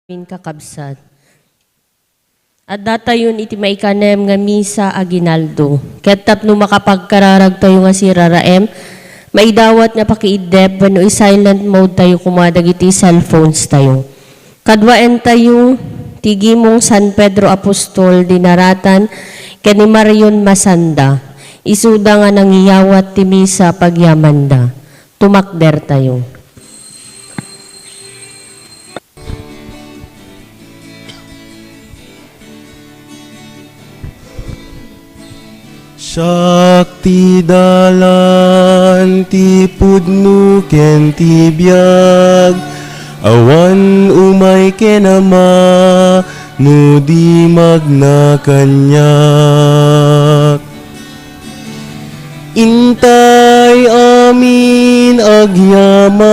Kakabsat. At datayon iti maikanem nga misa aginaldo. Ketap no makapagkararag tayo nga si Raraem, maidawat nga pakiidep when i-silent mode tayo kumadag iti cellphones tayo. Kadwaen tayo, tigimong San Pedro Apostol dinaratan ken ni Marion Masanda. Isuda nga nangiyawat ti misa pagyamanda. Tumakder tayo. Shakti dalan ti pudno ken ti biag awan umay ken ama no di magna kanyak intay amin agyaman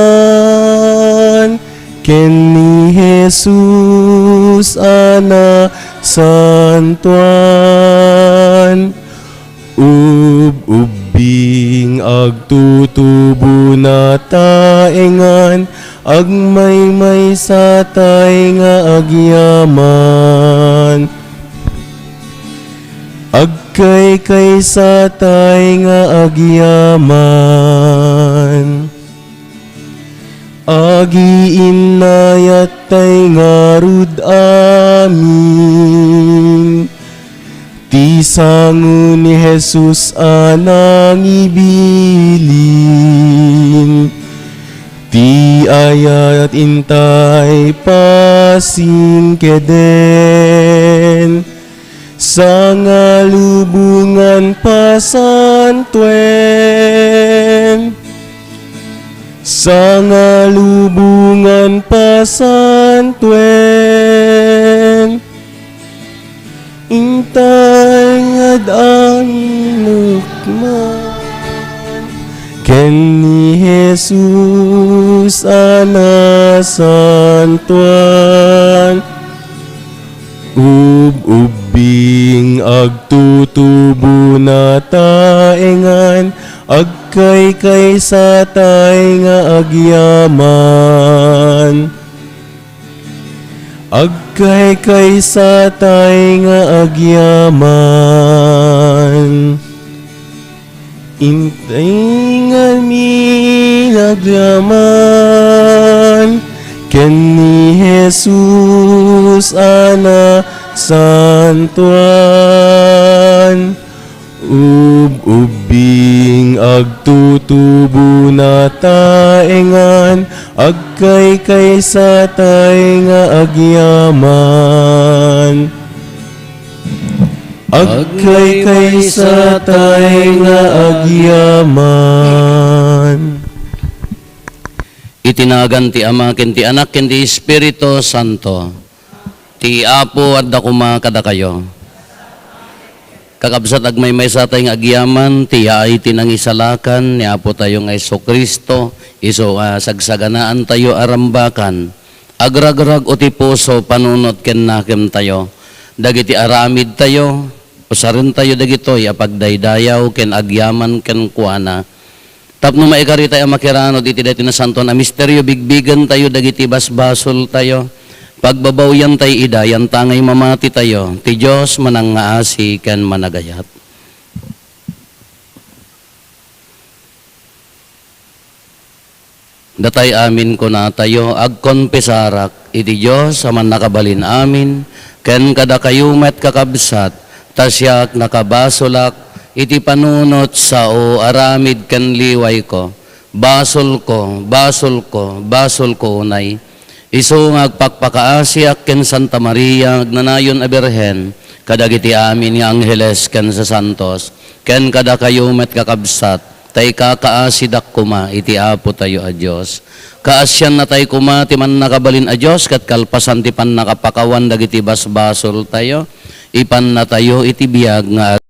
ken ni Jesus ana santuan ubing agtutubo na taengan agmay satay nga agyaman agkay satay nga agyaman agiinayat tay nga rud amin ti sangu ni Jesus anang ibilin ti ayat intay pasing keden sa ngalubungan pasantuen sa ngalubungan pasantuen intay ang lukman ken ni Jesus ana santuan ubing agtutubo na taengan agkay satay nga agyaman agkay satay nga agyaman intay nga minagyaman ken ni Jesus ana santuan ubing agtutubo na taengan agkay satay nga agyaman agkay satay nga agyaman. Itinagan ti Ama ken ti Anak ken ti Espiritu Santo. Ti Apo adda kuma kada kayo. Kakabsat agmay satay nga agyaman ti yaay tinangisalakan ni Apo tayo nga Jesucristo iso sagsaganaan tayo arambakan agragrag o ti puso panunot ken nakem tayo dagiti aramid tayo usaren tayo dagitoy apagdaydayaw ken agyaman ken kuana tapno maikari tayo makirano iti dati na santo na misteryo bigbigan tayo dagiti basbasol tayo pagbabawyan tayo idayan tangay mamati tayo ti Diyos manang ngaasi ken managayat. Datay amin ko na tayo agkonpesarak iti Diyos aman nakabalin amin ken kada kayumet kakabsat tasyak nakabasolak iti panunot sao aramid ken liway ko basol ko unay iso nga agpakpakaasiak ken Santa Maria agnanayon a Birhen kadagiti amin nga angheles ken sa santos ken kada kayumet kakabsat tay kakaasidak kuma iti Apo tayo a Dios kaasyan na tay kuma ti man nakabalin a Dios ket kalpasan ti pan nakapakawan dagiti basbasol tayo ipan na tayo iti biag nga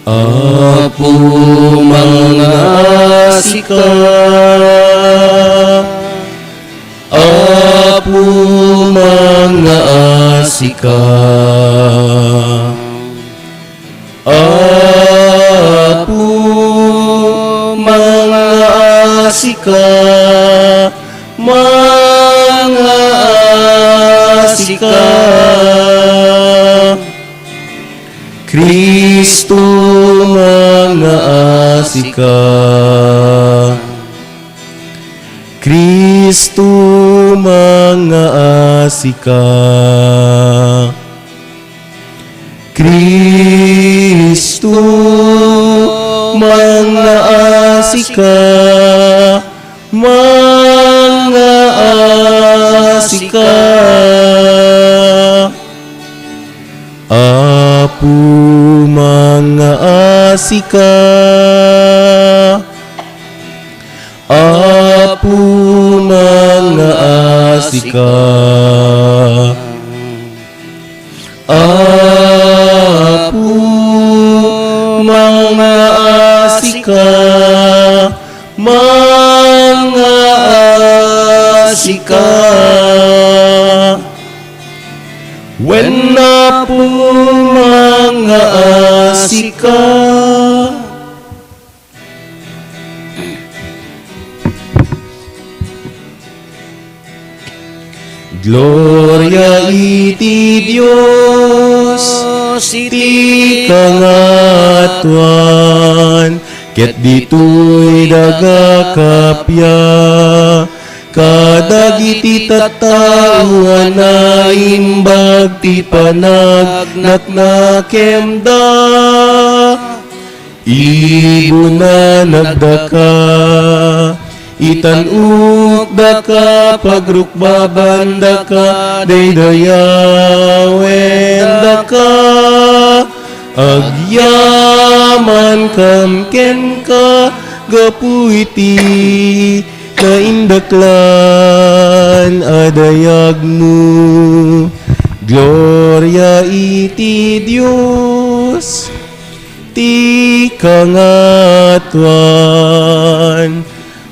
Apo mga sika Apo mga asika, mga asika. Kristo mga asika, Kristo mga asika, Kristo mga asika, mga asika. Apu mga asika, Apu mga asika, Apu mga asika, mga asika. When na po mga asika. Gloria iti Dios, iti kangatuan, ket ditoy dagakapya, kadagiti tattauan na imbag ti panagnak na kemda, ibu na nagdaka, itanuk daka pagrukbaban daka, daydayawen daka, agyaman kamken ka, gapuiti kaindaklan adayagmu. Gloria iti Dios, ti kangatuan,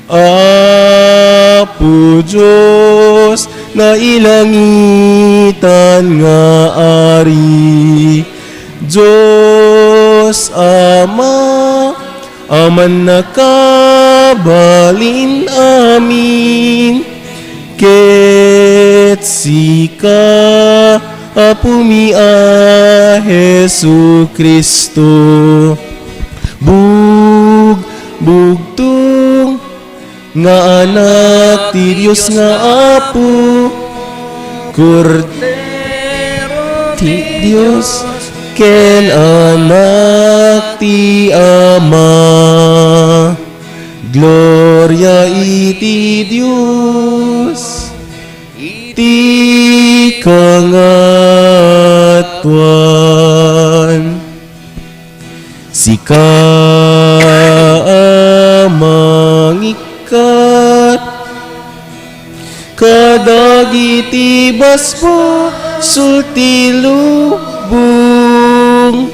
Apo Diyos na ilangitan nga ari, Diyos Ama, aman nakabalin amin, ket sika Apo mi a Jesu Kristo, bugtong nga anak ti Dios nga Apo, Kordero ti Dios, ken anak ti Ama. Gloria iti Dios, iti kangatuan, sika mangikat, kadagiti basbo sulti lubong,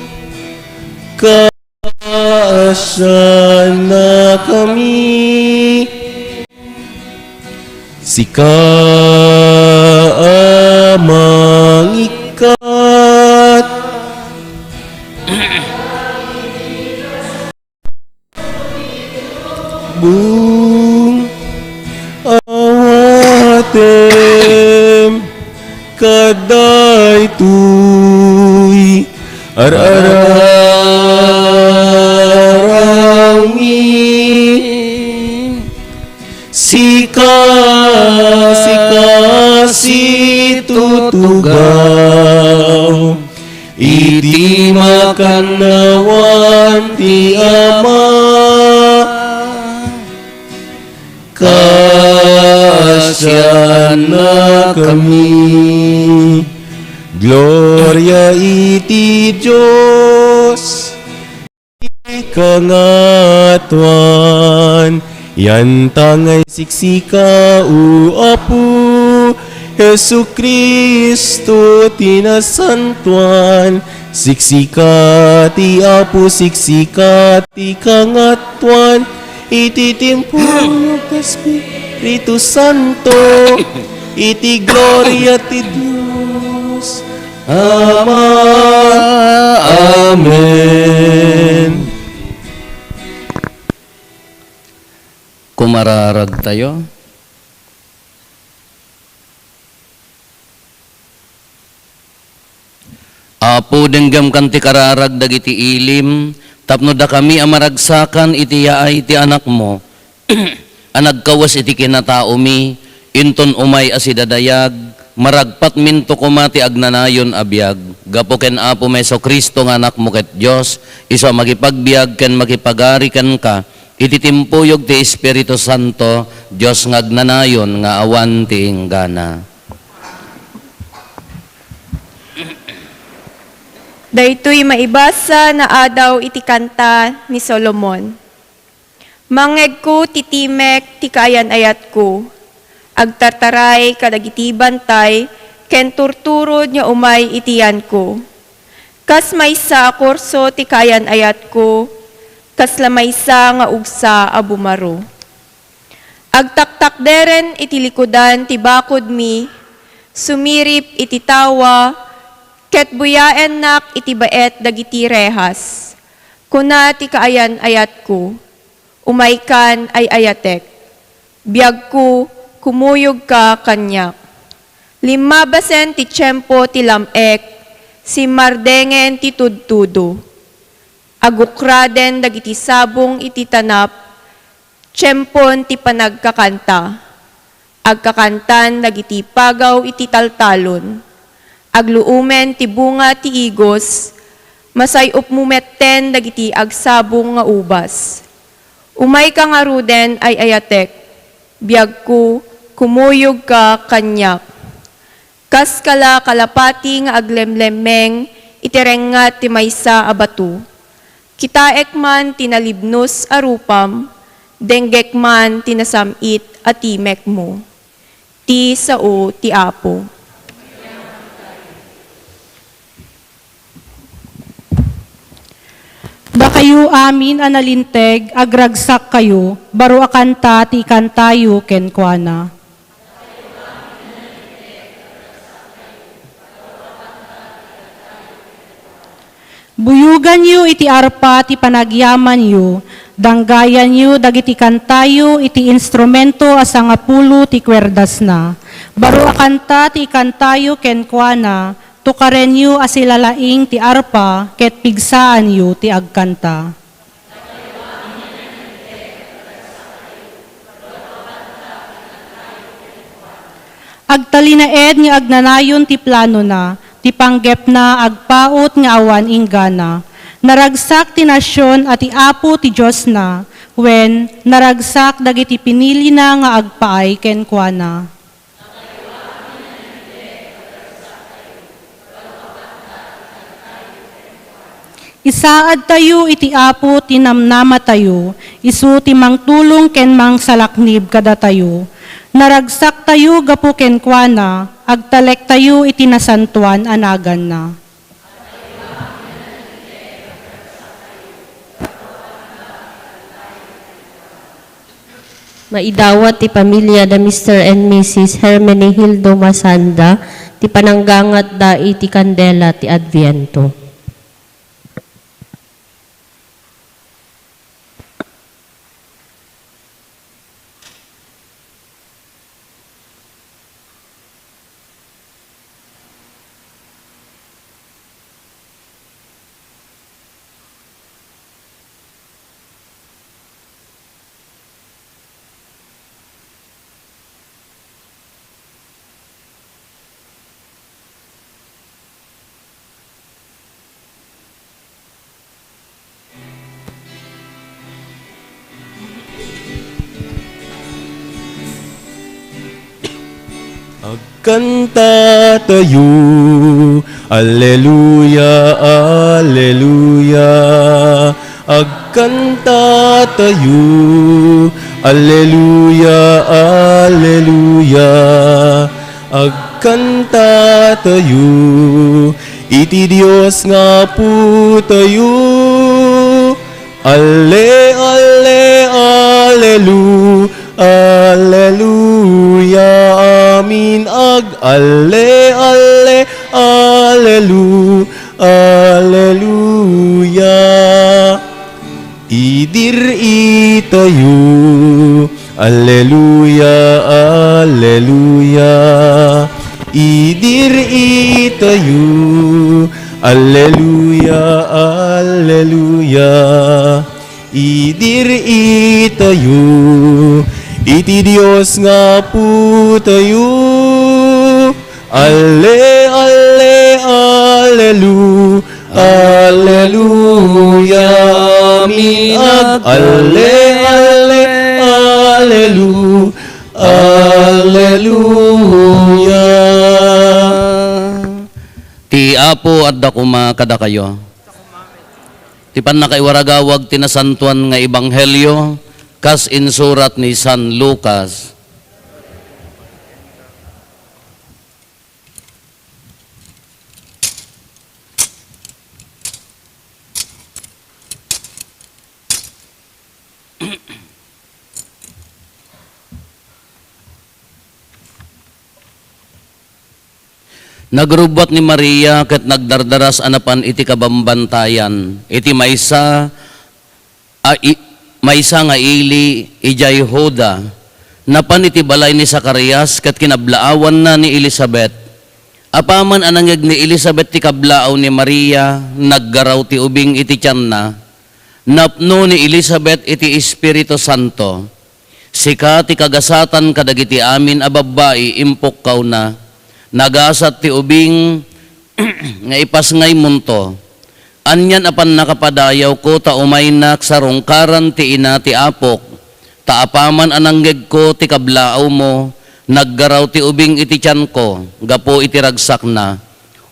kaasya na kami, sika mangikat, bung awatem kaday tuy arararangin, sika si tutugaw, iti makanawan ti Ama, kaasyan na kami. Gloria iti Diyos, iti kangatuan, yan tangay siksika o Apo Jesu Kristo tinasantuan, siksika ti Apo, siksika ti kangatuan, iti timpulong Espiritu Santo, iti gloria ti Dios Ama. Amen. mararag tayo. Apo denggam kanti kararag dagiti ilim, tapno da kami amaragsakan iti yaay iti anak mo. Anagkawas iti kinatao mi, inton umay asidadayag, maragpat minto kumati agnanayon abiyag. Gapo ken Apo Meso Kristo nga anak mo ket Dios, iso magipagbiag ken magipagari ken ka, iti timpuyog ti Espiritu Santo, Dios nga agnanayon nga awan ti inggana. Daytoy maibasa na adaw iti kanta ni Solomon. Mangeg ko titimek ti kaayan ayat ko, agtartaray kadagiti bantay, ken turturod nya umay itiyan ko. Kas maysa korso ti kaayan ayat ko, kas lamaysa nga ugsa a bumaro. Agtaktak deren iti likudan ti bakod mi, sumirip iti tawa, ket buyaen nak iti baet dagiti rehas. Kuna ti kaayan ayat ko, umaykan ay ayatek. Biag ko, kumuyog ka kanyak. Limabasen ti tiyempo ti lamek, si mardengen ti tudtudo. Agukraden dagiti sabong iti tanap, tiyempon ti panagkakanta. Agkakantan dagiti pagaw iti taltalon. Agluumen ti bunga ti igos, masay upmumetten dagiti agsabong nga ubas. Umay ka nga ruden ay ayatek, biag ko, kumuyog ka kanyak. Kas kala kalapati nga aglemlemeng, itirengat ti maysa abatu. Kitaek man tinalibnos arupam, denggek man tinasamit atimek mo. Ti sao ti Apo. Da kayo amin analinteg, agragsak kayo, baro akanta ti kantayo kenkwana. Buyugan yu iti arpa ti panagyaman yu, danggayan yu dagiti kantayo iti instrumento asangapulo ti kwerdas na. Baro akanta ti kantayo kenkwana, tukaren yu asilalaing ti arpa, ket pigsaan yu ti agkanta. Agtalinaed nga agnanayon ti plano na, ti panggep na agpaot nga awan inggana. Naragsak ti nasyon at ti Apo ti Diyos na, when naragsak dagiti pinili na nga agpaay kenkwana. Isaad tayo iti Apo tinamnama tayo, isu ti mangtulong ken mang salaknib kada tayo. Naragsak tayo gapu kenkwana, agtalek tayo iti nasantuan anagan na. Maidawat ti pamilya da Mr. and Mrs. Hermenegildo Masanda, ti pananggangat da iti kandela ti Adviento. Agkanta tayo, Alleluia, Alleluia. Agkanta tayo, Alleluia, Alleluia. Agkanta tayo, iti Diyos nga po tayo. Alle, alle, Alleluia. Alleluia, amin, alle, alle, alleluia, alleluia. Idir itayo, Alleluia, alleluia. Idir itayu. Alleluia, alleluia. Idir itayu. Iti Dios nga po tayo. Alle, alle, allelu. Alleluia, amin. Alle, alle, allelu. Alleluia. Ti Apo at dakuma kada kayo. Ti pan nakaiwaragawag tinasantuan nga ebanghelyo kas insurat ni San Lucas. Nagrubot ni Maria ket nagdardaras anapan iti kabambantayan. Iti maysa nga ili ijay Hoda. Napan iti balay ni Zacarias ket kinablaawan na ni Elizabeth. Apaman anangeg ni Elizabeth ti kablaaw ni Maria, naggaraw ti ubing iti tiyan na. Napno ni Elizabeth iti Espiritu Santo. Sika ti kagasatan kadagiti amin a babae impok na. Nagasat ti ubing nga ipas ngay munto. Anyan apan nakapadayaw ko ta umaynak sa rungkaran ti ina ti apok. Taapaman ananggeg ko ti kablaaw mo. Naggaraw ti ubing iti tiyan ko. Gapo iti ragsak na.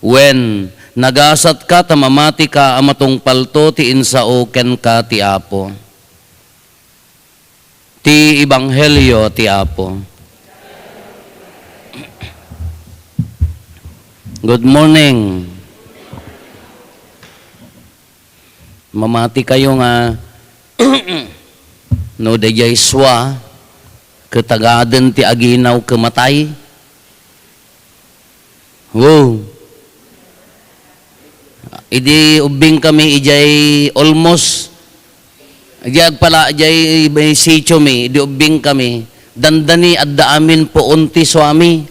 When nagasat ka tamamati ka amatong palto ti insao ken ka ti apo. Ti ebanghelyo ti apo. Good morning. Mamati kayo nga no dayay swa ketagaden ti aginaw kematay. Wow. Idi ubing kami ijay almost ijay pala ijay may sityo mi idi ubing kami dandani adda amin po unti swami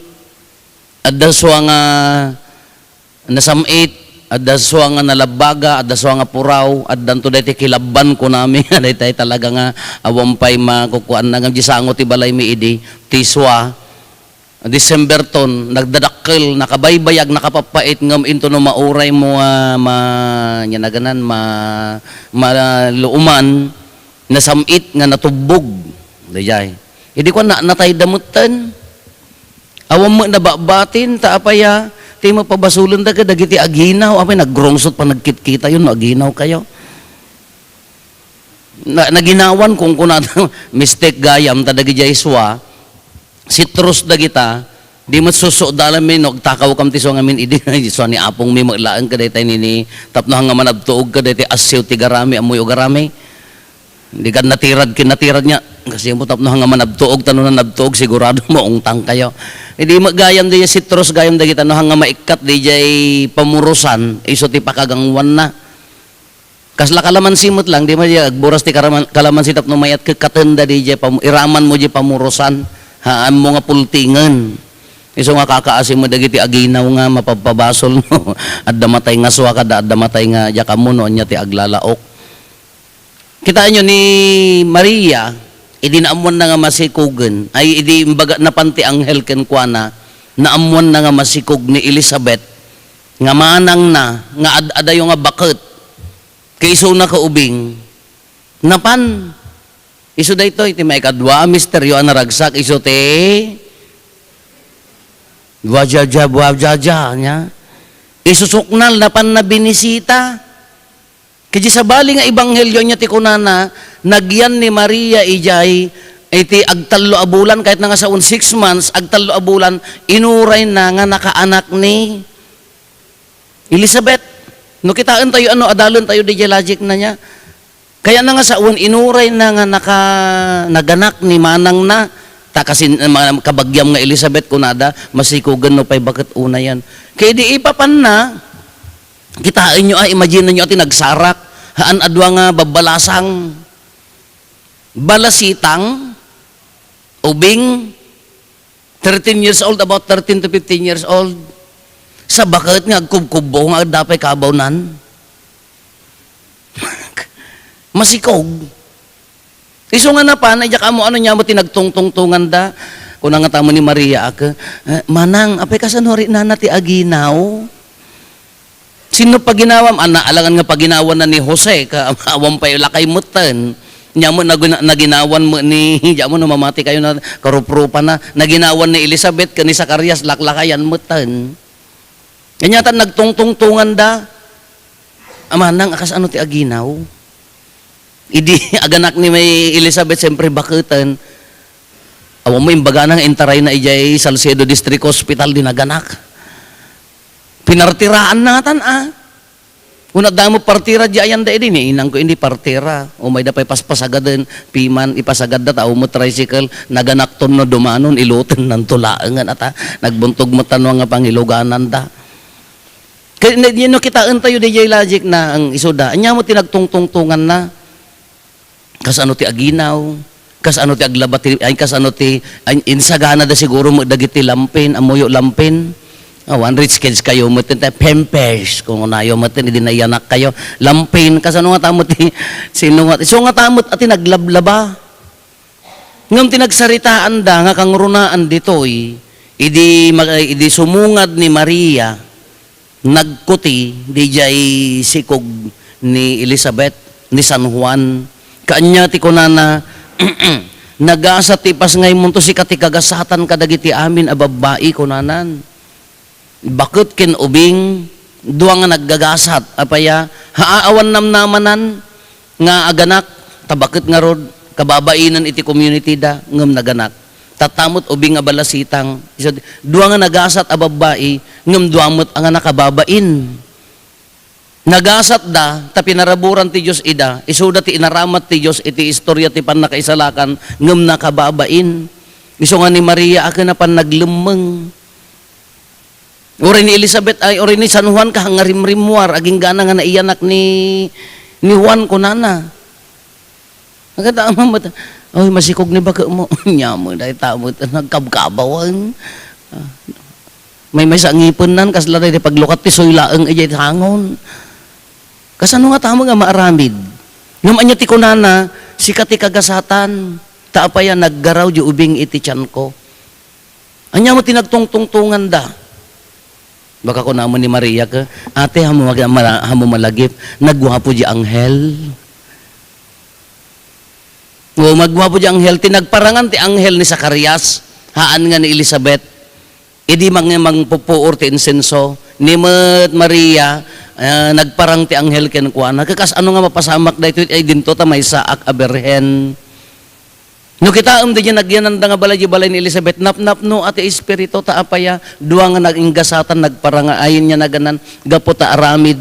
adda swa nga nasamit, adda suwa nga nalabaga, adda suwa nga puraw, addan to dati kilaban ko namin, dati talaga nga awampay makukuan na nga gisango ti balay mi idi, tiswa, December ton, nagdadakkel, nakabaybayag, nakapapait ngam into no mauray mo nyanaganan, maluuman, nasamit nga natubog, dayay. Idi ko natay damutan, awam mo nababatin, taapaya, ti mapabasulan da ka dagiti aginaw apay naggrongsot pa nagkitkita yun aginaw kayo naginawan kung kuna mistake gayam ta dagi jaiswa citrus dagita di matsuso dalamin og takaw kam ti so ngamin idi so ni apong mi maglaan ka daytay nini tapno nga manabtuog ka daytay asyaw ti garami amoy og garami di ka natirad niya kasi mo tapno nga manabtuog tanon na nabtuog sigurado mo ungtang kayo. Hindi magayam di citrus gayam da kita no hanga maikat di jay pamurusan iso ti pakagangwan na. Kasla kalamansi mo't lang di ma di agburas ti kalamansi tapno mayat kakatenda di jay iraman mo jay pamurusan haan mo nga pultingan. Iso nga kakaasim mo dagiti aginaw nga mapapabasol no. Adda matay nga suwa kada adda matay nga jakamuno nya ti aglalaok. Kitaan nyo ni Maria, idi naamuan na nga masikugan, ay idi imbaga napanti anghel ken kuana, naamuan na nga masikog ni Elizabeth, nga manang na, nga adayo nga bakit, kaiso na kaubing, napan, iso da ito, iti may kadwa, misteryo anaragsak, iso te, wajaja, nya, isusuknal, napan na binisita, kaya sa bali nga ebanghelyo niya ti kunana, nagyan ni Maria ijay, iti agtalo abulan, kahit na nga sa 6 months, agtalo abulan, inuray na nga nakaanak ni Elizabeth. No kitaan tayo, adalon tayo di logic na niya. Kaya na nga sa inuray na nga naganak ni manang na, kasi kabagyam nga Elizabeth kunada, masikugan no pa'y bakit una yan. Kaya di ipapan na, kitain nyo imagine nyo ati nagsarak, haan adwa nga babalasang, balasitang, ubing 13 years old, about 13 to 15 years old. Sa bakit nga kubkubo nga dapay kabawnan. Masikog. Iso nga na pa, naijak mo ano niya mo tinagtungtungtungan da. Kung nga tamo ni Maria ako, manang, apay ka sa nori na nati aginaw. Sino pa ginawam? Alangan nga paginawan na ni Jose, awam pa yung lakay mutan. Nya mo naginawan mo ni, nya mo namamati kayo na karuprupa na, naginawan ni Elizabeth, kani Zacarias, laklakayan mutan. Kanya tan nagtungtungtungan da, amanang, akas ano ti aginaw? Idi aganak ni may Elizabeth siyempre bakutan. Awan mo imbaga nang intaray na ijay Salcedo District Hospital din aganak. Pinartiraan natan Una damo partira di ayan da din inang ko hindi partira. O may da pay paspasagaden piman ipasagad da tao mo tricycle naganak ton no dumanon ilutin nan tulaangan ata nagbuntog mo tanwa nga pangiluganan da. Kaya no kitaan tayo di jay logic na ang isuda. Anya mo tinagtungtungtungan na. Kasano ti aginaw, kasano ti aglabat, ay kasano ti insagana da siguro mo dagiti lampin, amoyo lampin. One rich kids kayo mo tin pampers kung unayo mo tin idinayanak kayo. Lampin kasano nga tamo ti sino nga so nga tamo at naglablaba. Ngam tinagsaritaan da nga kang runaan ditoy idi sumungad ni Maria nagkuti di jay sikog ni Elizabeth ni San Juan. Kanya ti kunana nagasa ti pas ngay munto si katikagasatan kadagiti amin a babae kunanan. Bakit ken ubing duwa nga naggagasat apaya haawan namnamanan nga aganak tabakit nga rod kababainan iti community da ngem naganak. Tatamot ubing nga balasitang duwa nga nagasat a babae ngem duamot ang nakababain. Nagasat da, ta pinaraburan ti Diyos ida, isuda ti inaramat ti Diyos, iti istorya ti pan nakaisalakan, ngem nakababain. Iso nga ni Maria, akin na pan naglumeng. Uri ni Elizabeth, ay uri ni San Juan, kahangarimrimwar, aging gana nga naiyanak ni Juan kunana. Nagkata ang mamata, ay masikog ni baka mo, nyamo, dahil tamo, nagkabkabawan. May sangipon nan, kasla dahil paglukat ti soylaang ijay hangon. Kasano nga tamo nga maaramid? Ngam anya ti kunana, sikat ti kagasatan, taapaya naggaraw di ubing iti tiyan ko. Anya mo tinagtungtungtungan da. Baka ko namon ni Maria ka, ate hamo malagip, nagwapo di anghel. O magwapo di anghel, tinagparangan ti anghel ni Zacarias, haan nga ni Elizabeth, idi mangpupuor ti insenso, ni Maria, nagparang ti anghel ken kuana kakas ano nga mapasamak daytoy ay dinto ta may saak a berhen no kita di nagyanan da nga balay ni Elizabeth napnap no ati espiritu ta apaya duwa nga naginggasatan nagparang ayon nya naganan gapo ta aramid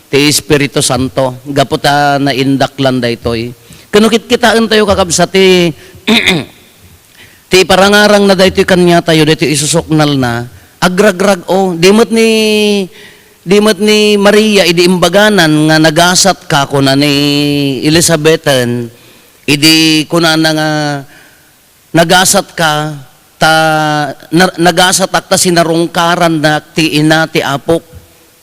ti Espiritu Santo gapo ta naindaklan daytoy kuno kitaan tayo kakabsat ti parangarang na daytoy kanya tayo daytoy isusoknal na agragrag Dimot ni Maria, idi imbaganan nga nagasat ka kuna ni Elizabethan, idi kuna na nga nagasat ka, nagasat akta sinarungkaran na ti ina ti apok.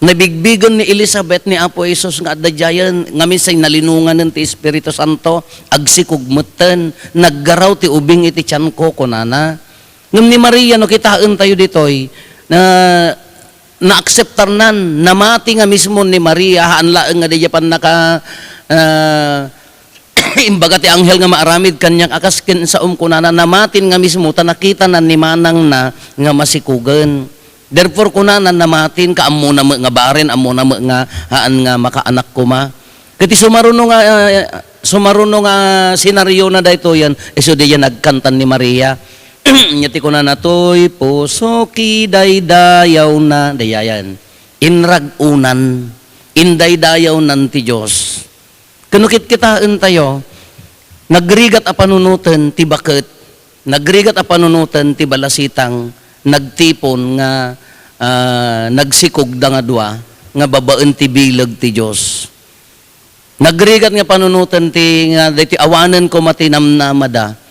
Nabigbigan ni Elizabeth ni Apo Isos nga adadyayan, nga misay nalinungan ng ti Espiritu Santo, agsikugmutan, naggaraw ti ubing iti tiyan ko kunana. Ngam ni Maria, no kitaan tayo ditoy, na-acceptar nan, namati nga mismo ni Maria, haanlaang nga di pan naka, imbaga ti anghel nga maaramid kanyang akaskin sa kunana, namatin nga mismo, tanakita na ni manang na nga masikugan. Therefore kunana namatin, ka amo na nga baren, amo na nga haan nga makaanak kuma. Kati sumaruno nga senaryo na dayto yan, iso di yan nagkantan ni Maria. Nyati ko na natoy puso kidaydayaw na dayayan inrag unan indaydayaw nan ti Diyos kanukit kitaan tayo nagrigat a panunutan ti bakit nagrigat a panunutan ti balasitang nagtipon nga nagsikog da nga dua nga babaan ti bilag ti Diyos nagrigat nga panunutan ti nga ti awanan ko matinamnamada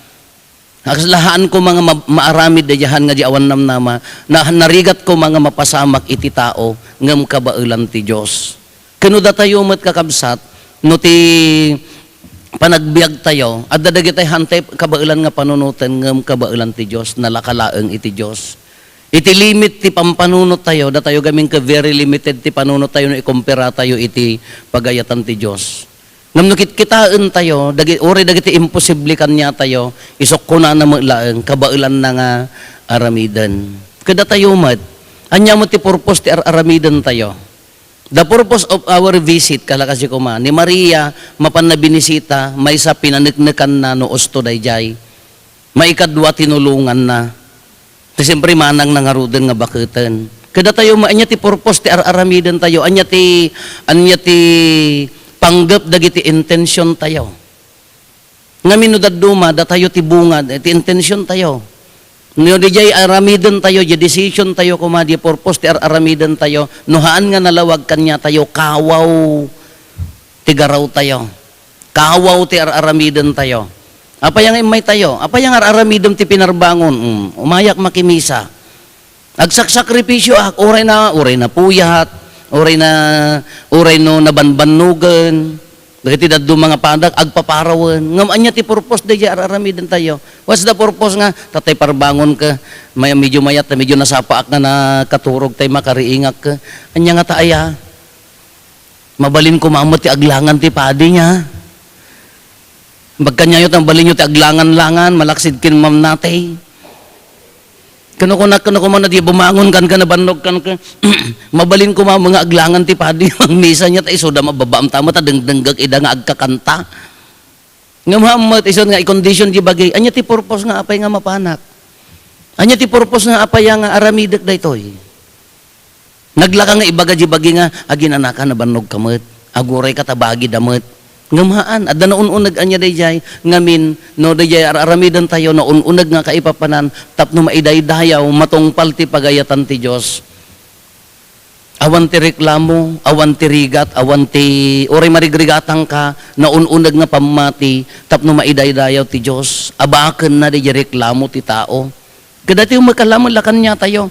Aslahaan ko mga maaramid da jahan nga di awan namnama, na narigat ko mga mapasamak iti tao, ngam kabailan ti Diyos. Kano da tayo mat kakabsat, no ti panagbiag tayo, at dadagi tayo hantay kabailan nga panunutan, ngam kabailan ti Diyos, nalakalaeng iti Diyos. Iti limit ti pampanunot tayo, da tayo gaming ka very limited ti panunot tayo, no ikumpira tayo iti pagayatan ti Diyos. Ngam no kitaan tayo, uri dagiti imposible kanya tayo, isok ko na maglaeng, kabailan na nga aramidan. Kada tayo mat, anya mo ti purpose ti aramidan tayo. The purpose of our visit, kalakasi ko ni Maria, mapan na binisita, may sa pinaniknikan na no usto dayjay, maikadwa tinulungan na. Ti siyempre manang nangarudan nga bakitan. Kada tayo anya ti purpose ti aramidan tayo, anya ti panggap dagiti intention tayo. Nga minudad duma, da tayo ti bunga, ti intention tayo. No di jay aramidan tayo, di decision tayo kumadi purpose ti aramidan tayo, nuhaan nga nalawag kanya tayo, kawaw ti garaw tayo. Kawaw ti aramidan tayo. Apa yang imay tayo? Apa yang aramidan ti pinarbangon? Umayak makimisa. Agsakripisyo uray na puyat. Uray no nabanbanugan, dagiti daddo mga padak, agpaparawan. Ngam anya ti purpose da aramidan tayo. What's the purpose nga? Tatay parbangon ka, medyo mayat, medyo nasapaak na nakaturog tay makariingak ka. Anya nga taaya, mabalin ko mamot ti aglangan ti padi niya. Bagkanyayot ang balin nyo ti aglangan-langan, malaksid kin mam natay. Kano ko na di bumangon kan na banog kan ka. Mabalin ko mga aglangan ti padi ang misa niya tayo da mababaam tama ta dengdenggag ida nga agkakanta. Nga mahamot ison nga i-condition di bagay. Anya ti purpose nga apay nga mapanak. Anya ti purpose nga apay nga aramidak daytoy. Naglaka nga ibaga di bagay nga aginanaka na banog kamot. Aguray ka tabagi damot. Ngamahan, at na ununag anya dayjay, ngamin, no dayjay aramidan tayo, na ununag nga kaipapanan, tapno maidaydayaw, matungpal ti pagayatan ti Diyos. Awan ti reklamo, awan ti rigat, awan ti, oray marigrigatang ka, na ununag nga pamati, tapno maidaydayaw ti Diyos. Abaken na dayjay reklamo ti tao. Kadati yung magkalaman lakan niya tayo.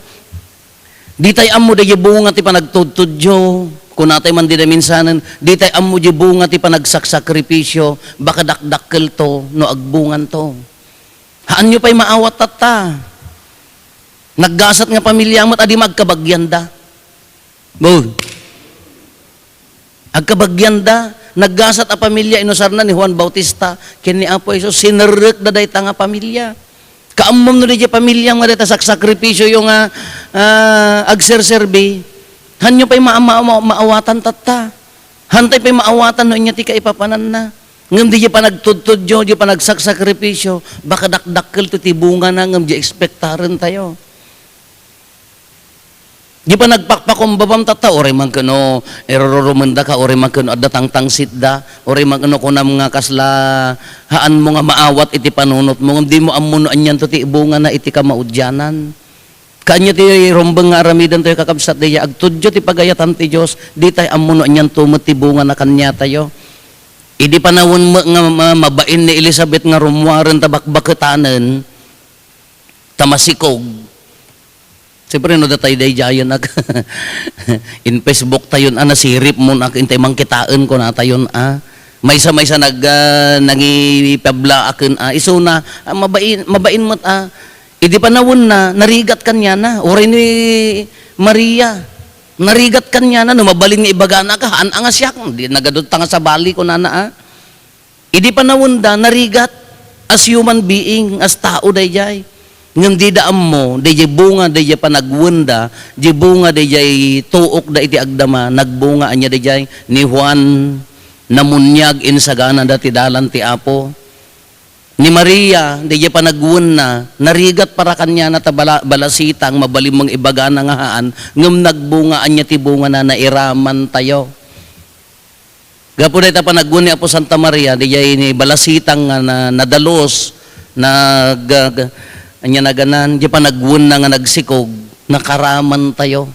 Di tayo amo dayjay bunga ti panagtudtudyo, kung natay man din na minsanan, di tayo amo di bunga ti panagsakripisyo, baka dakdakkel to, no agbungan to. Haan nyo pa'y maawat tata. Naggasat nga pamilya mo't adi magkabagyanda. Agkabagyanda, naggasat a pamilya, inusar na ni Juan Bautista, kini Apo Iso, sinerek da day nga pamilya. Kaamom no di pamilya nga dita sakripisyo yung agserserbi. Hanyo pa'y maawatan tata. Hantay pa'y maawatan no inya ti kaipapanan na. Ngam di pa nagtudtudyo, di pa nagsakripisyo, baka dakdakkel to ti bunga na ngam di ekspektaren tayo. Di pa nagpakpakumbabam tata, oray man kano erororomenda ka, oray man kano adatang sitda, oray man kano kunam nga kasla haan mo nga maawat iti panunot mo, ngam di mo amuno anyan to ti bunga na iti kamaudyanan. Kanya ti rombeng nga aramidan tayo kakabsat daya, agtudyo ti pagayatan ti Diyos, di tayo amuno anyan tumot ti bunga na kanya tayo. Idi panawon nga mabain ni Elizabeth nga rumwaren tabakbaketanen, tamasikog. Siyempre no datay day jayon ag in Facebook tayon nasirip mo na intay mangkitaan ko na tayon maysa nangipabla aken iso na mabain mo Idi panawon na, narigat kanya na. Oray ni Maria, narigat kanya na, numabalin nga ibaga na ka, haan nga siya, di nagadot nga sa bali ko na na. Idi panawon da, narigat as human being, as tao dayjay. Ngam di daam mo, dayjay bunga, dayjay panagwenda, di bunga, dayjay tuok da iti agdama, nagbunga anya dayjay, ni Juan, namunyag insagana dati dalan ti Apo. Ni Maria, di pa nagwun na, narigat para kanya na balasitang mabalimang ibaga na nga haan, ngam nagbungaan niya ti bunga na nairaman tayo. Gapo na ita pa nagwun ni Apo Santa Maria, di ni balasitang na nadalos, anya naganan, di pa nagwun na nga nagsikog, nakaraman tayo.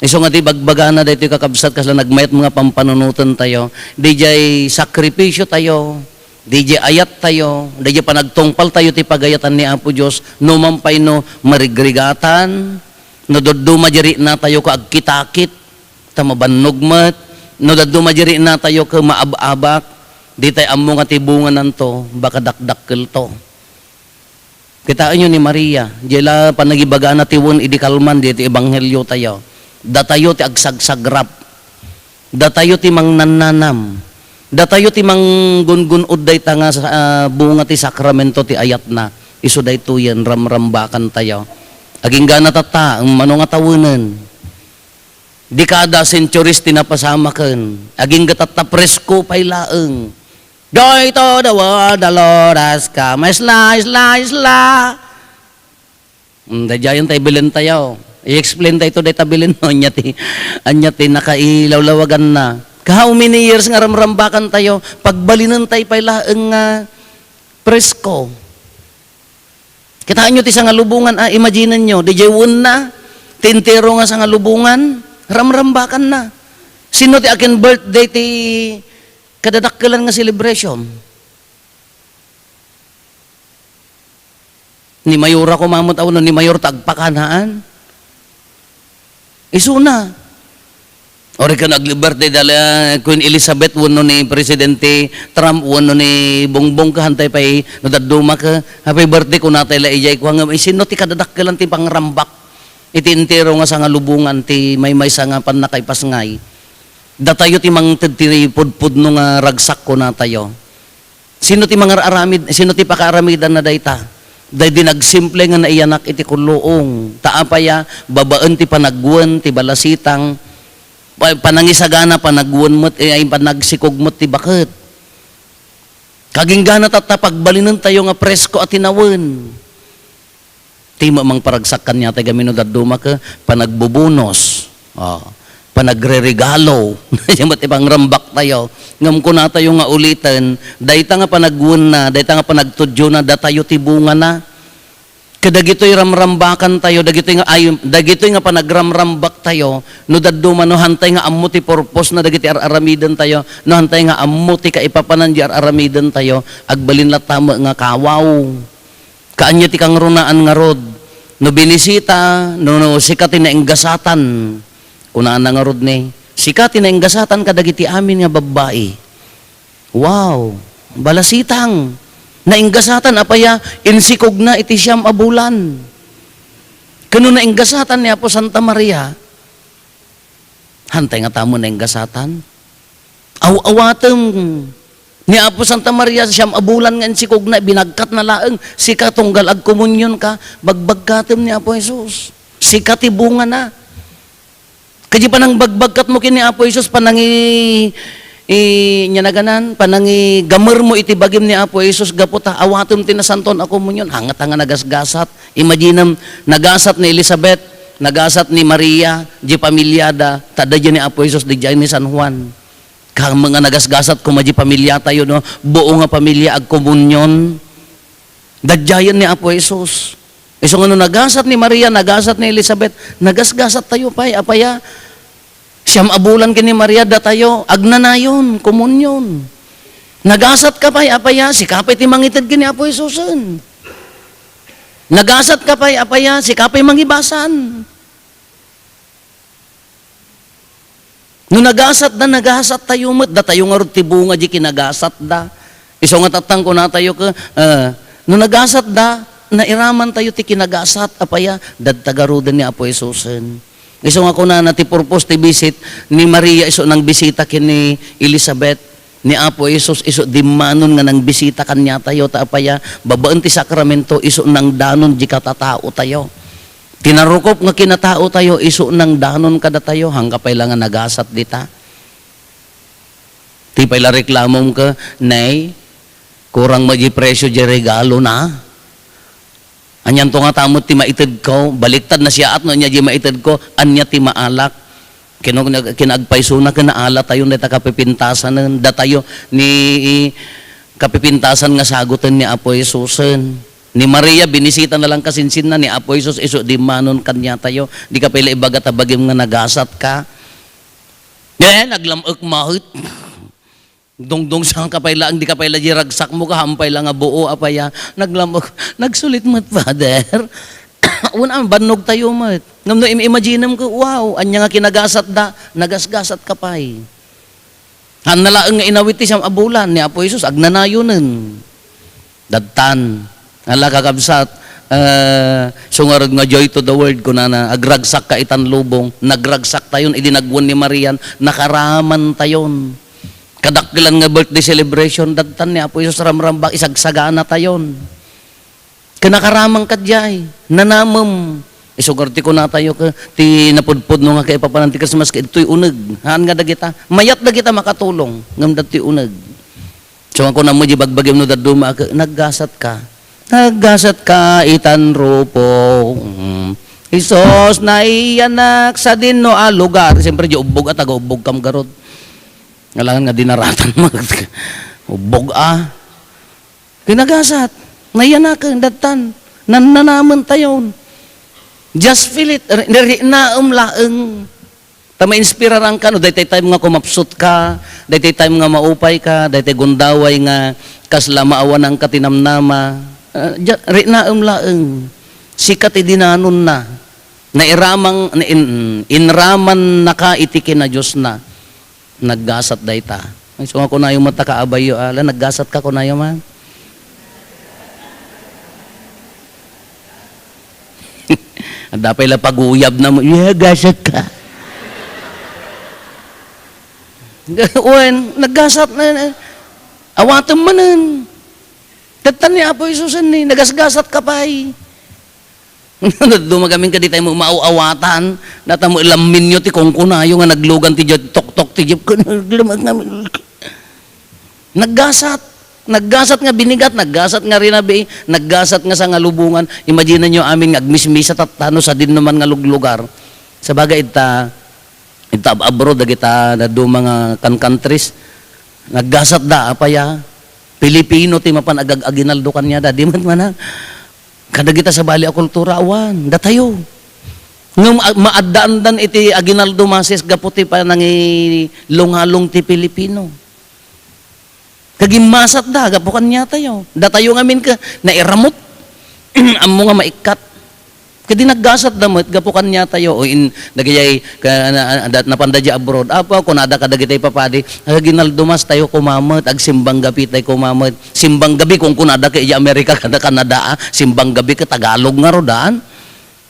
Iso nga ti bagbaga na dito kakabsat kasla nagmayat mga pampanunutan tayo, di sakripisyo tayo, DJ ayat tayo, DJ panagtungpal tayo ti pagayatan ni Apo Diyos, numampay no marigrigatan, no doduma jeri na tayo ka agkitakit, tamabanugmat, no doduma jeri na tayo ka maababak, di tayo amo nga tibungan nanto, baka dakdakkel to. Kitaan nyo ni Maria, jela panagibaga na tiwon idikalman, di ti ebanghelyo tayo, datayo ti agsagsagrap, datayo ti mangnananam, datayo ti manggungun udday tanga sa bunga ti sakramento ti ayat na. Isu day tuyen ramrambakan tayo. Aging gana tata, mano nga tawunan. Dekada centuries tinapasamaken. Aging gatata presko pay laeng. Doy to the world the Lord has come. Isla. Dajayan tayo bilin tayo. I-explain tayo day tabilin no. Anya ti nakailawlawagan na. How many years nga ramrambakan tayo, pagbalinan tayo pay laeng presko. Kitaan nyo ti sa nga lubungan, imagine nyo, di jayun na, tintero nga sa nga lubungan, ramrambakan na. Sino ti akin birthday ti kadadakkelan nga celebration? Ni Mayora ko mamot aw no, ni Mayor tagpakanaan. Isuna. Ori ka nag-birthday dala Queen Elizabeth wano ni Presidente Trump wano ni Bongbong ka hantay pay nadaduma ka happy birthday ko natay la ijay ko nga sino ti kadadakkelan ti pangrambak iti entero nga sa nga lubungan ti may sa nga panakay pasngay datayo ti mangted ti pudpud no nga ragsak ko natayo sino ti mga aramid sino ti pakaaramidan na dayta day dinagsimple nga naiyanak iti kuluong taapaya babaan ti panagguan ti balasitang panangisagana, panagbuon mo't, ay panagsikog mo't ti bakit. Kaging gana pagbalinan tayo nga presko at tinawan. Tima mang paragsakan niya tayo gamino daduma ka, panagbubunos, panagre-regalo, yamat ibang rambak tayo. Ngam ko na tayo nga ulitan, dayta nga panagbuon na, dayta nga panagtudyo na, datayo tibunga na. Kadagito'y ramrambakan tayo, dagito'y nga panagramrambak tayo, no daduma no hantay nga ammo ti purpose na dagiti aramidan tayo, no hantay nga ammo ti kaipapanan di aramidan tayo, agbalin latama nga kawaw. Kaanya ti kang runaan nga rod, no binisita, no sikati na inggasatan, kunaan na nga rod ni, sikati na inggasatan kadagiti amin nga babae. Wow, balasitang, nainggasatan apaya insikog na iti siyam abulan. Kano nainggasatan niya po Santa Maria. Hantay nga tamo nainggasatan. Aw-awatem ni Apo Santa Maria siyam abulan nga insikog na binagkat na laeng sika tunggal ag komunyon ka bagbagkatem ni Apo Jesus. Sika tibunga na. Kadi panang bagbagkat mo kini Apo Jesus panangi nya naganan panangi gamer mo iti bagim ni Apo Jesus gaputa awatom tinasanton ako munyon hangat nga nagasgasat imagine nagasat ni Elizabeth nagasat ni Maria di pamilyada tada ni Apo Jesus di ni San Juan kang mga nagasgasat ko maji pamilya tayo no buo nga pamilya ag komunyon dadyayan ni Apo Jesus iso nga no nagasat ni Maria nagasat ni Elizabeth nagasgasat tayo pay apaya siyam abulan kini Maria datayo agnanayon komunyon nagasat ka pay apaya si kapay ti mangitid kini Apo Jesusen nagasat ka pay apaya si kapay mangibasan no nagasat tayo met datayo nga rod ti bunga di kinagasat da iso nga tatang ko na tayo ka no nagasat da nairaman tayo ti kinagasat apaya dadtagarudan ni Apo Jesusen. Iso nga ko na ti purpose ti visit ni Maria iso nang bisita kini Elizabeth ni Apo Jesus iso dimanon nga nang bisita kanya tayo taapaya babaan ti sakramento iso nang danon di katatao tayo. Tinarukop nga kinatao tayo iso nang danon kada tayo hangga pay lang nga nagasat dita. Ti pay la reklamom ka nay kurang maji presyo di regalo na. Anyan to nga tamot ti maited ko, baliktad na siya at no niya di maited ko, anya ti maalak. Kinagpaisuna ka na ala tayo na kapipintasan, datayo ni kapipintasan nga sagutan ni Apo Jesusen. Ni Maria, binisita na lang kasinsin na ni Apo Jesus, iso di manon kanya tayo, di ka pala ibaga tabagim nga nagasat ka. Naglamok mahit. Dongdong sang kapay lang, di kapay lang ragsak mo ka, hampay lang nga buo, apaya, naglamok, nagsulit mat, Father. Una, banog tayo mat. Ngam no, imagine ko, wow, anya nga kinagasat da, nagasgasat kapay. Han nalaang nga inawiti siyang abulan ni Apo Jesus, agnanayonan. Dadtan, ala kakabsat, sungarag nga joy to the world ko na agragsak ka itan lubong, nagragsak tayon, idinagwan ni Marian, nakaraman tayon. Kadakkilan nga birthday celebration, dadtan ni Apo Jesus ramrambak, isagsagana tayon. Kinakaramang kadyay, nanamam. Isugarti ko na tayo ka, ti napudpud no nga kay papananti Christmas, kay ito'y uneg. Haan nga dagita, mayat dagita makatulong, ngam dati uneg. So ako na mo di bagbagim no daduma, naggasat ka. Naggasat ka, itan rupo. Isos na iyanak sa din no lugar. Siyempre di ubog at taga-ubog kam garod. Ngalangan nga dinaratan mo. Ubog Kinagasat. Naiyanak datan. Nananaman tayon. Just feel it. Naum laeng. Ma-inspiraran ka, no? Dahil time nga kumapsut ka, dahil time nga maupay ka, dahil gundaway nga kasla maawan ang katinamnama. Naum laeng. Sikat idinanon na. Nairamang, inraman na ka itikin na Diyos na. Naggasat dahi ta. So ako na yung mata kaabayo, naggasat ka ko na yung man. At dapat lang pag-uyab na mo, gasat ka. Uwan, naggasat na. Awatan manan. Tatan ni Apo Isusan ni, nagasgasat ka pa eh. Dumagamin ka di tayo mo maawatan, nata mo ilamin nyo ti kung kunayo nga naglugan ti dyan, tok-tok ti dyan, naggasat. Naggasat nga binigat, naggasat nga rinabi, naggasat nga sa nga lubungan. Imagine nyo amin nga agmismisa tatano sa din naman nga lugar. Sa bagay ita abroad, kita na do mga countries, naggasat da, apaya, Pilipino ti mapan aginaldo kanya da, di man kada kita sa bali a kultura, awan, datayo. Ngam maadaan iti aginaldo masis gaputi pa nangi lungalong ti Pilipino. Kagimasat da, gapukan niya tayo. Datayo ngamin ka, nairamot. Amo nga maikat. Kadi naggasat damot, gapukan niya tayo. O nagayay, napanda di abroad. Apa, kung nada kadagitay papadi, ginaldumas tayo kumamot, ag simbang gabi tayo kumamot. Simbang gabi, kung kunada ka iya Amerika, kada Canada, simbang gabi ka Tagalog nga rodaan.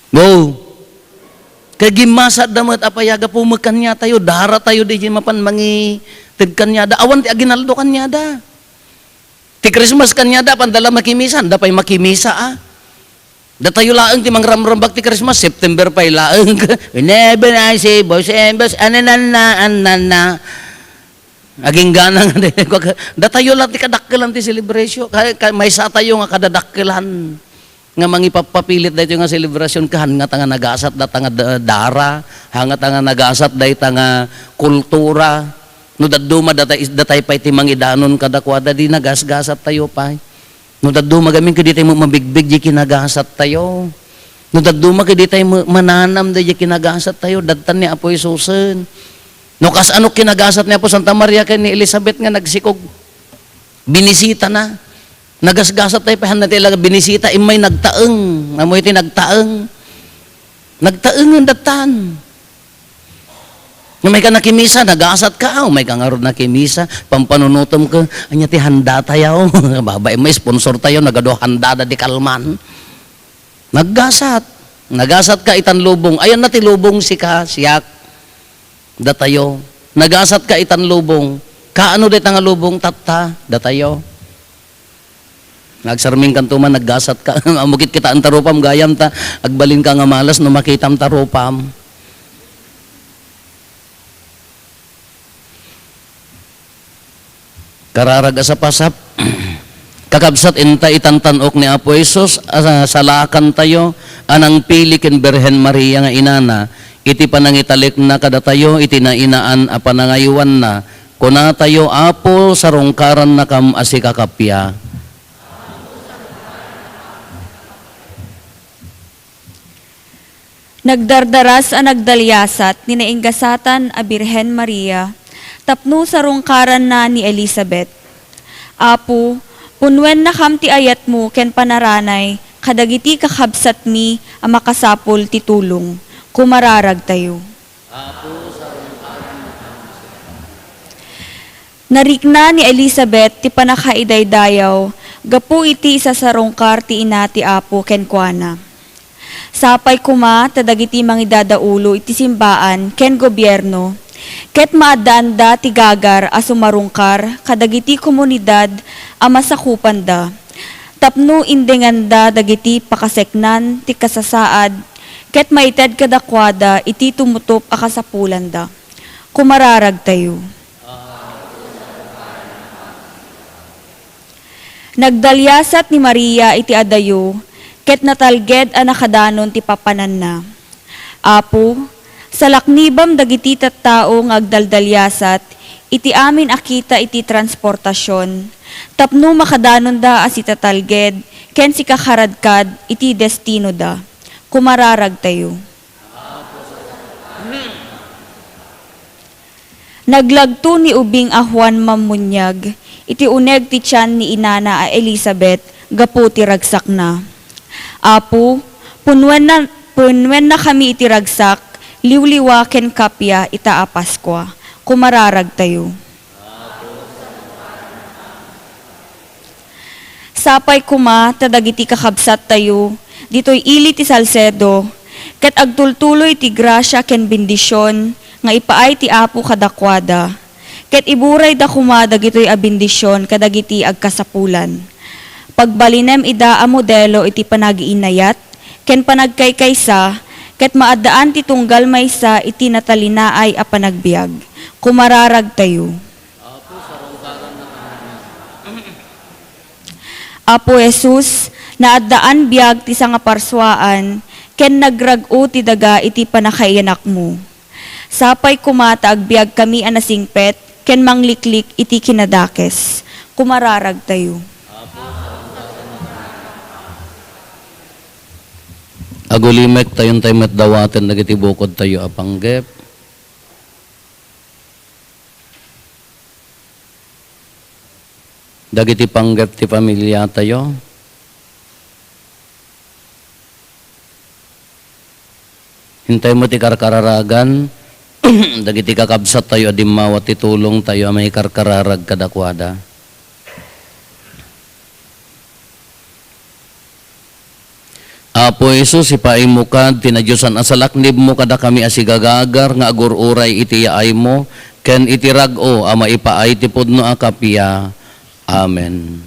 No. Kagimasat damot, apayaga pumakan niya tayo, dara tayo di mapan mangi tigkan niya da, awan ti aginaldo kan niya da. Ti Christmas kan niya da, pandala makimisan, da pa'y makimisa Da tayo laang ti mangramrambak ti Christmas, September pa'y laang. Never I say, boys and boys, anana. Aging ganang, da tayo lang ti kadakkelan ti celebration, may sa tayo nga kadadakkelan. Nga mangipapapilit dahito nga celebration kahan nga tanga nagasat da tanga dara, hanga tanga nagasat dahito tanga kultura. No daduma datay pa iti mangidanon kadakwada di nagasgasat tayo pa. No daduma gamin kadi tayo mabigbig di kinagasat tayo. No daduma kadi tayo mananam di kinagasat tayo dadtan ni Apo Isusen. No kas ano kinagasat ni Apo Santa Maria kay ni Elizabeth nga nagsikog binisita na. Nagasgasat tayo pa natin lang binisita imay nagtaeng. Amoy iti nagtaeng. Nagtaeng ang datan. Nga may ka nakimisa, nagasat ka, may ka nga ron nakimisa, pampanunutom ka, anya ti handa tayo, babay may sponsor tayo, nagado handa da di kalman. Nagasat ka itan lubong, ayan na ti lubong si ka, siyak, da tayo. Nagasat ka itan lubong, kaano di nga lubong, tata, da tayo. Nagsarming kantuman, naggasat ka, amukit kita ang tarupam, gayam ta, agbalin ka nga malas, no makitam tarupam. Kararag sa pasap, kakabsat inta itantanok ni Apo Jesus, salakan tayo, anang pilikin Birhen Maria nga inana, iti panangitalik na kada tayo, iti nainaan a panangayuan na, kuna tayo Apo sarungkaran na kam asikakapya. Nagdardaras a nagdalyasat ni nainggasatan a Birhen Maria, tapno sa rungkaran na ni Elizabeth. Apo, punwen na kam ti ayat mo ken panaranay, kadagiti kakabsat mi ang makasapol ti tulong. Kumararag tayo. Narikna ni Elizabeth ti panakaidaydayaw, gapu iti isa sa rungkar ti ina ti Apo ken kuana. Sapay kuma tadagiti mangidadaulo iti simbaan ken gobyerno, ket maadanda ti gagar a sumarungkar kadagiti komunidad a masakupan da. Tapno indenganda dagiti pakaseknan ti kasasaad, ket maited kadakwada iti tumutop a kasapulan da. Kumararag tayo. Nagdalyasat ni Maria iti adayo, ket natalged a nakadanon ti papanan na. Apo, sa laknibam dagiti tattao nga agdaldalyasat, iti amin akita iti transportasyon, tapno makadanon da as itatalged, ken si kakaradkad iti destino da. Kumararag tayo. Naglagto ni ubing a Juan Mamunyag, iti uneg ti tiyan ni inana a Elizabeth, gapu ti ragsak na. Apo, punwen na kami iti ragsak, liwliwa ken kapya ita a Paskwa. Kumararag tayo. Sapay kuma, tadagiti kakabsat tayo, dito'y ili ti Salcedo, ket agtultuloy ti grasya ken bendisyon, nga ipaay ti Apo kadakwada, ket iburay da kuma dagitoy a bendisyon kadagiti agkasapulan. Pagbalinem ida a modelo iti panagiinayat, ken panagkaykaysa, ket maadaan ti tunggal maysa iti natalinaay a panagbiag. Kumararag tayo. Apo Jesus, naadaan biag ti sanga parswaan, ken nagrag-o ti daga iti panakaianak mo. Sapay kumata agbiag kami anasingpet, ken mangliklik iti kinadakes. Kumararag tayo. Agulimek tayon tayo metdawaten dagiti bukod tayo apanggep. Dagiti panggep ti pamilya tayo. Hintay mo ti karkararagan, dagiti kakabsat tayo adimawat ti tulong tayo may karkararag kadakwada. Apo Jesus, ipaay mo ka, tinadyosan asalaknib mo kada kami asigagagar, nga agururay iti yaay mo, ken iti rag-o, ama ipaay ti pudno akapya. Amen.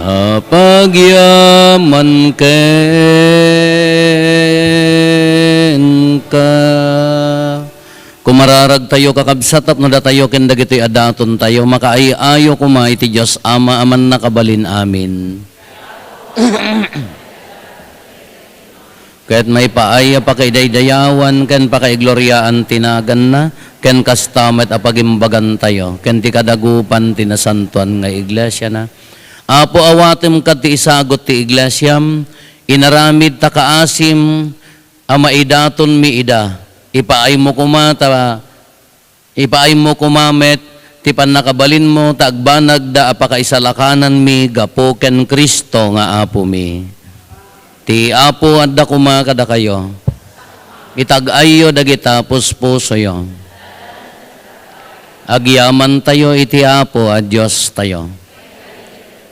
Apagyaman ken ka. Kumararag tayo kakabsat no datayo ken dagitoy adaton tayo makaayo kuma iti Dios Ama aman nakabalin amin. Kahit may paaya pa kay daydayawan ken pa kay gloryaan tinagan na ken kastamet apagimbagan tayo ken ti kadagupan tinasantuan nga iglesia na. Apo awatem kat ti isagot ti iglesyam, inaramid ta kaasim, amaidaton mi ida, ipaay mo kumamet, ti panakabalin mo, taagbanag da apakaisalakanan mi, gapo ken Kristo nga apo mi. Ti apo adda kumakada kayo, itag-ayo dagita puspuso yo. Agyaman tayo iti apo a Diyos tayo.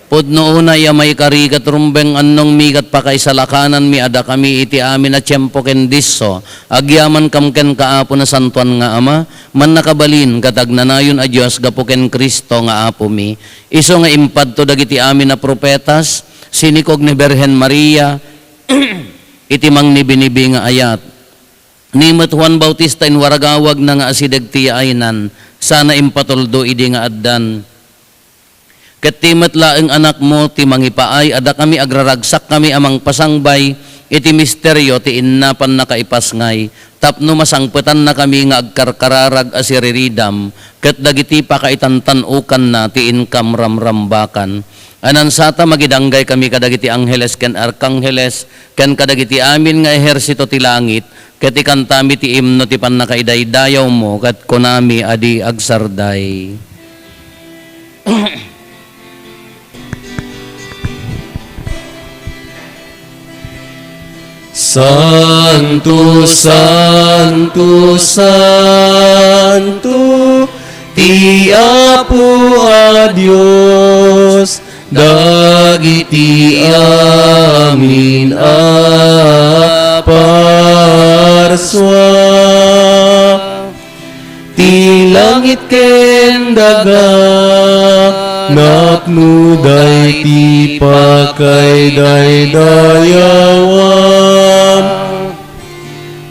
Pudno una ya may karigat rumbeng annong migat pa kay salakanan mi ada kami iti amin na tiyempo ken disso agyaman kam ken kaapo na santuan nga ama man nakabalin katagnanayon a Dios gapo ken Kristo nga apo mi iso nga impadto dagiti amin na propetas sinikog ni Birhen Maria iti mang nibinibi nga ayat nimot Juan Bautista in waragawag na nga asideg ti aynan sana impatoldo idi nga addan. Ket timet laeng anak mo ti mangipaay ada kami agraragsak kami amang pasangbay iti misteryo ti innapan nakaipasngay tapno masangpetan na kami nga agkarkararag asiriridam ket dagiti pakaitantanukan na ti inkam ramrambakan anansata magidanggay kami kadagiti angheles ken arkangheles ken kadagiti amin nga ehersito ti langit ket ikantami ti imno ti pannakaidaydayaw mo ket kunami adi agsarday. Santo, Santo, Santo, ti Apo a Dios, dagiti amin a parswa. Ti langit ken daga, napnuday ti pakaidaydayawam.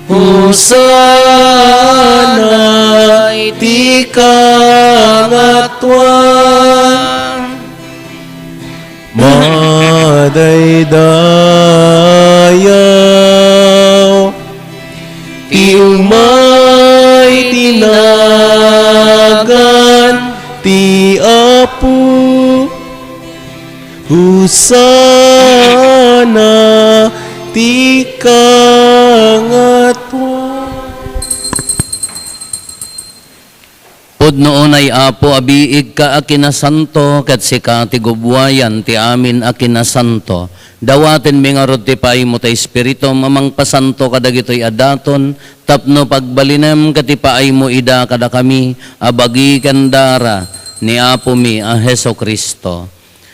Husana iti kangatuan, madaydayaw, ti umay tinagan, ti Apo, husana ti kangatuan. Pudno unay Apo abiig ka akinasanto ket sika ti gubwayan ti amin akinasanto. Dawaten mi nga rod ti pay mo ta espiritu mamang pasanto kadagitoy adaton tapno pagbalinem ket ti paay mo ida kada kami abagi kandara ni Apo mi a Heso Kristo.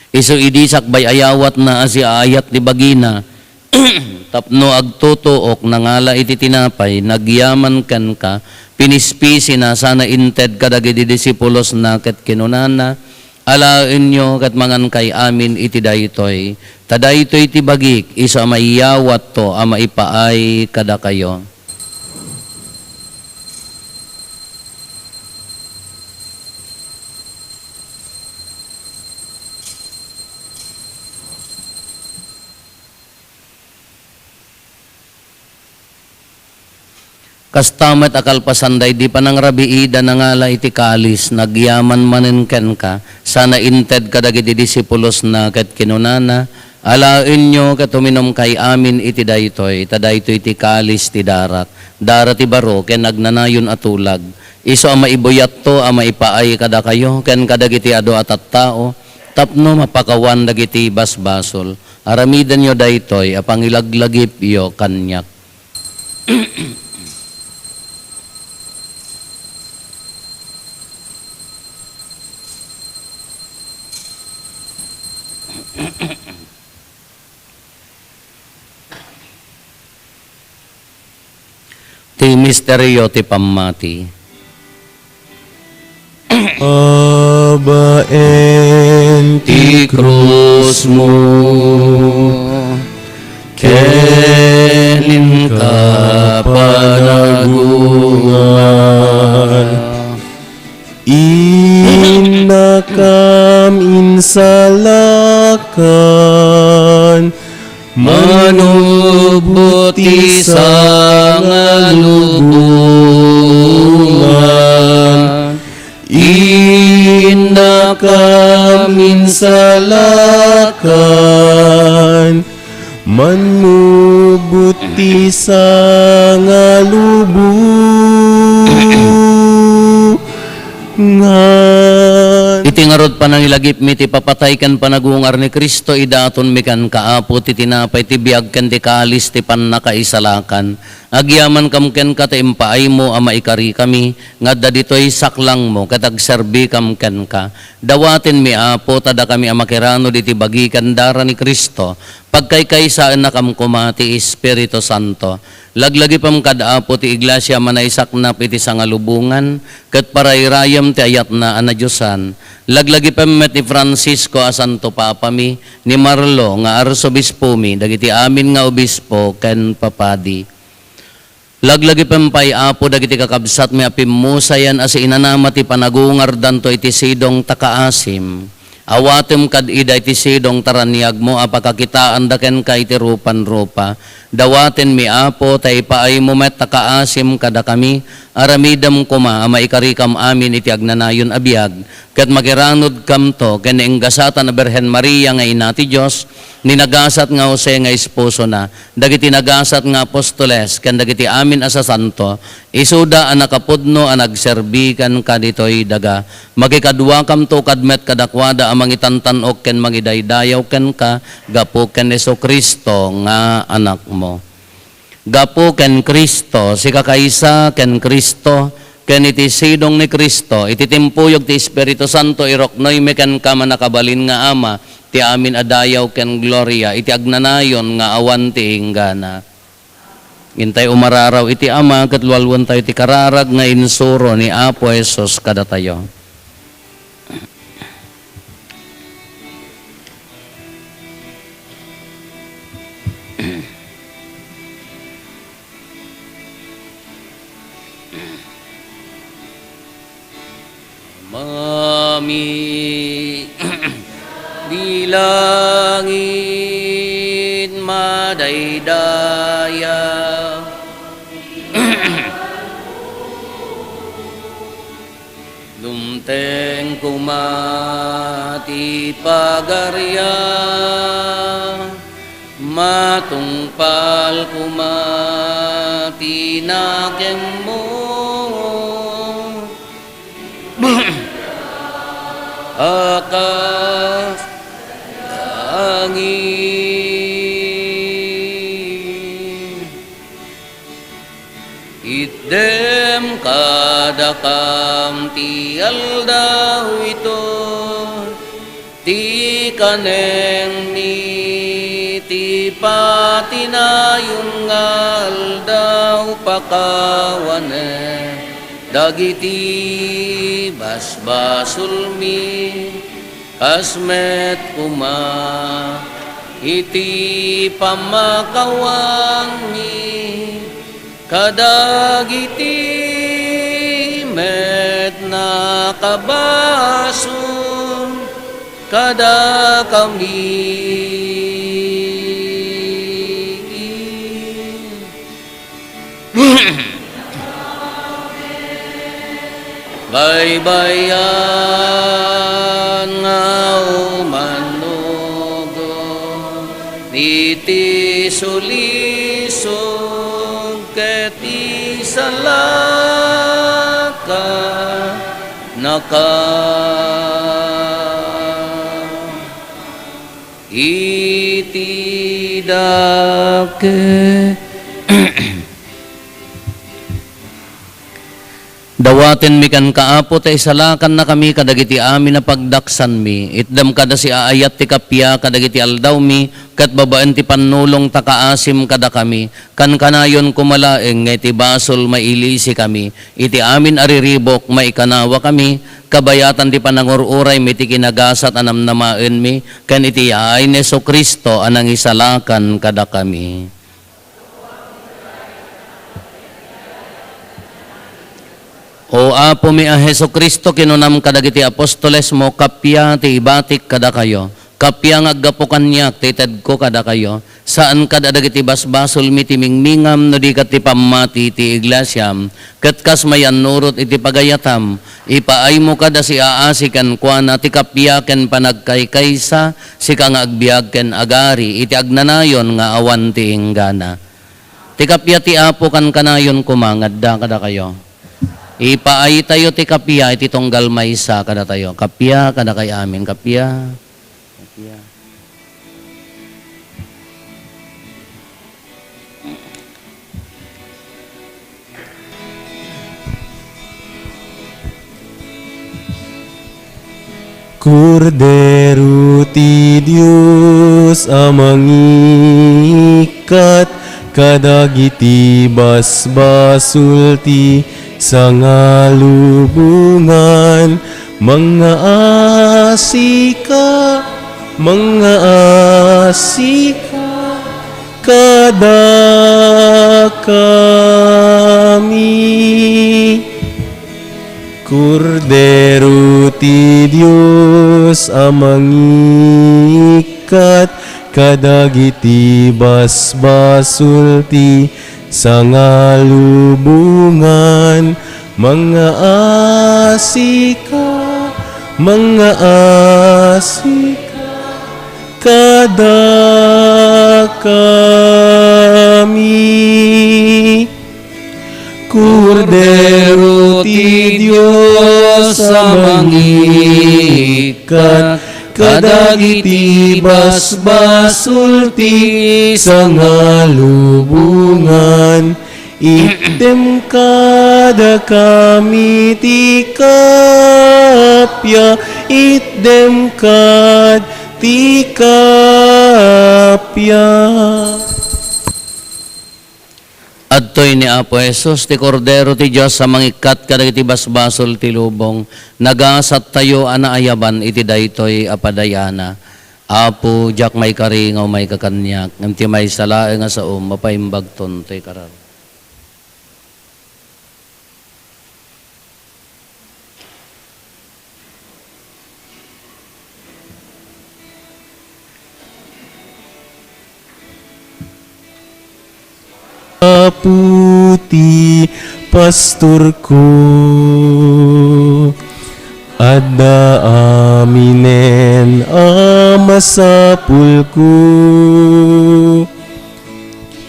Isu idi sakbay ayawat na asi ayat ti bagina tapno agtutuok nangala iti tinapay nagyaman ken ka pinispisi na sana inted kadagiti disipulos na ket kinunana alaen nyo ket mangan kay amin iti daytoy tadaytoy ti bagik isu maiyawat to a maipaay kada kayo. Kastamet akal pasanday di pa nang rabiida nangala iti kalis nagyaman manen ken ka sana inted kadagiti disipulos na ket kinunana alaen nyo ket uminom kay amin iti daytoy tadaytoy ti kalis ti darat ti baro ken nagnanayon atulag isu a maibuyat to a maipaay kada kayo ken kadagiti adu at tao tapno mapakawan dagiti basbasol aramiden nyo daytoy a pangilaglagip yo kanyak. Ti misteryo ti pamati. Abaen ti krus mo, kenin ka panagungan. Inakam insalakan Manubuti sa ngalubungan, Inakam insalakan manubuti sa ngalubungan. iti ngarod panangilagip mi ti papatay kan panagungar ni Kristo idaton mi kan kaapo ti tinapay ti biag ken ti kalis ti pannakaisalakan. Agyaman kam ken ka ti impaay mo ama ikari kami ngadda ditoy saklang mo katagserbi kam ken ka. Dawaten mi apo tada kami amakirano diti bagi kandara ni Kristo. Pagkaykaysaan na kam kumati Espiritu Santo. Laglagi pam kadapo ti iglesia manaysaknap iti sangalubungan ket parayrayam ti ayat na anadyosan. Laglagi pam met ni Francisco a Santo Papa mi ni Marlo nga arsobispo mi dagiti amin nga obispo ken papadi. Laglagi pempay apo dagiti kakabsat mi apimusayan as inanama ti panagungar danto iti sidong takaasim. Awatem kad ida iti sidong taraniag mo apakakitaan daken ka iti rupan-rupa. Dawaten mi apo tay paay mo met takaasim kada kami aramidam kuma ama ikarikam amin iti agnanayon abiyag. Ket makiranod kam to ken enggasatan na Berhen Maria nga ina ti Dios ni nagasat nga Jose nga esposo na dagiti nagasat nga apostoles ken dagiti amin asa santo isuda a nakapudno a nagserbikan kaditoy daga magikadua kam to kadmet kadakwada a mangitantanok ken mangidaydayaw ken ka gapo ken Jesucristo nga anak mo. Gapo ken Kristo si kakaysa ken Kristo ken iti sidong ni Kristo iti timpuyog ti Espiritu Santo iroknoy meken ka manakabalin nga ama ti amin adayaw ken gloria iti agnanayon nga awan ti inggana. Intay umararaw iti ama ket lualwan tayo ti kararag nga insuro ni Apo Jesus kada tayo. Mami bilangin madaydaya lumteng kumati pagarya matungpal kumati nakem mo akas angin idem kadakam ti aldaw ito ti kaneng ni ti patinayon nga aldaw pakawane dagiti basbasulmi asmet kuma iti pamakawang mi kadagiti met na kabasun kada kami baybayan nga umanugo iti sulisog ket isalaka naka iti dake Dawaten mi kan kaapo ta isalakan na kami kadagiti amin na pagdaksan mi. Itdam kada si aayat ti kapya kadagiti aldaw mi kat babaan ti panulong ta kaasim kada kami. Kan kanayon kumalaeng nga iti basol mailisi kami. Iti amin ariribok maikanawa kami. Kabayatan ti panangururay mi ti kinagasat anamnamaen mi. Kan iti yaay ni Jesu Kristo anang isalakan kada kami. O apo mi a Heso Kristo kinunam kadagiti apostoles mo kapya ti ibatik kada kayo. Kapya nga aggapukan niya ti ted ko kada kayo. Saan kada dagiti basbasol mi ti mingmingam no di kat ti pamati ti iglesyam. Ket kas mayan nurot iti pagayatam. Ipaay mo kada si aasi ken kuana ti kapya ken panagkaykaysa si kang agbiag ken agari iti agnanayon nga awan ti inggana. Ti kapya ti apo kan kanayon kumangadda kada kayo. Ipaay tayo ti kapya, iti tonggal maysa kada tayo. Kapya, kada kay amin. Kapya. Kapya. Kordero ti Diyos amang ikat kadagiti basbasul ti sangalubungan mga asika kada kami. Kordero ti Diyos amang ikat kadagiti basbasul ti sangalubungan mga asika kada kami. Kordero ti Diyos amang ikat kadagiti basbasul ti sangalubungan. Item kada kami ti kapya, item kad ti kapya. Adtoy ni Apo Jesus, ti Kordero ti Diyos sa mangikat kadagiti basbasol ti lubong, nagasat tayo anaayaban iti daytoy apadayana. Apo, jak may karingaw may kakanyak, ngamti may salae nga sa mapaimbagton to'y karar. Puti pastor ko adda aminen amasapul ko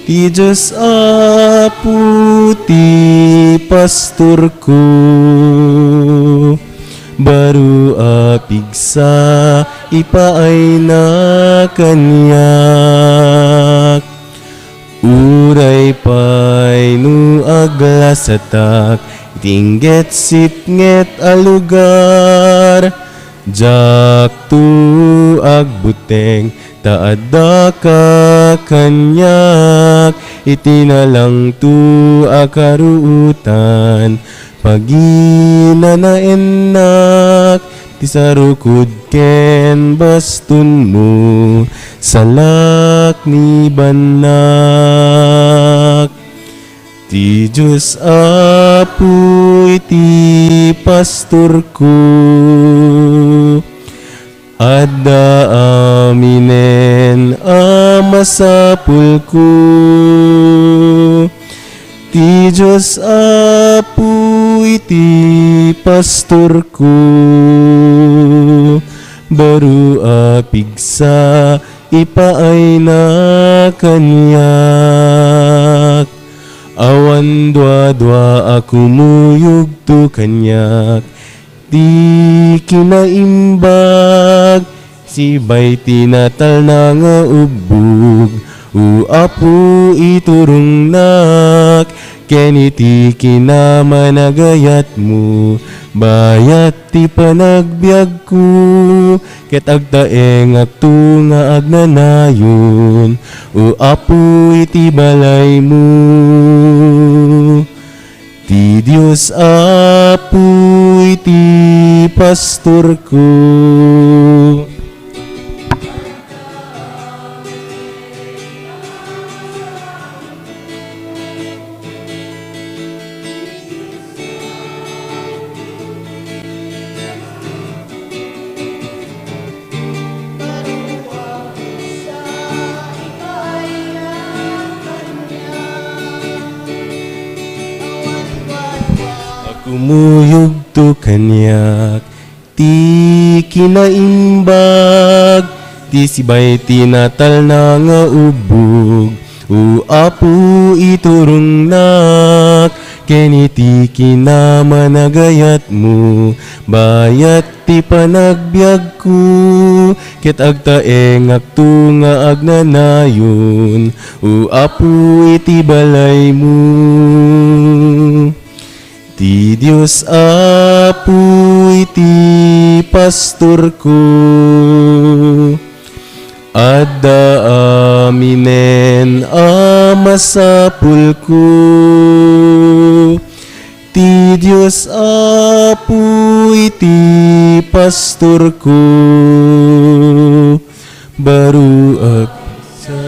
ti Diyos puti pastor ko baru apigsa ipaay na kanyak. Uray pay nu aglasatak, tingget sipnget alugar. Jak tu agbuteng, taada ka kanyak. Itinalang tu akaruutan, pagina na enak. Tisarukod ken bastun mo, salak ni banak. Ti Diyos apoy ti pastor ko, adda aminen amasapul ko. Ti Diyos apoy ti pastor ko, baru apigsa ipaay na kanyak. Awan dwa-dwa ako muyog to kanyak, di kinaimbag sibay tinatal na nga ubog. Apo iturong nak, keniti kinamanagayat mo, bayat ti panagbiag ko, ket agtaeng ato nga agnanayon, o apo iti balay mo. Ti Diyos apo iti pastor ko. Kumuyog to kanyak, ti kinaimbag, ti sibay tinatal na nga ubog, o apo iturong nak, keniti kinamanagayat mo, bayat ti panagbiag ko, ket agtaeng akto nga agnanayon, o apo iti balay mo. Ti Diyos apo iti pastor ko, adda aminen amasapul ko. Ti Diyos apo iti pastor ko, baruak sa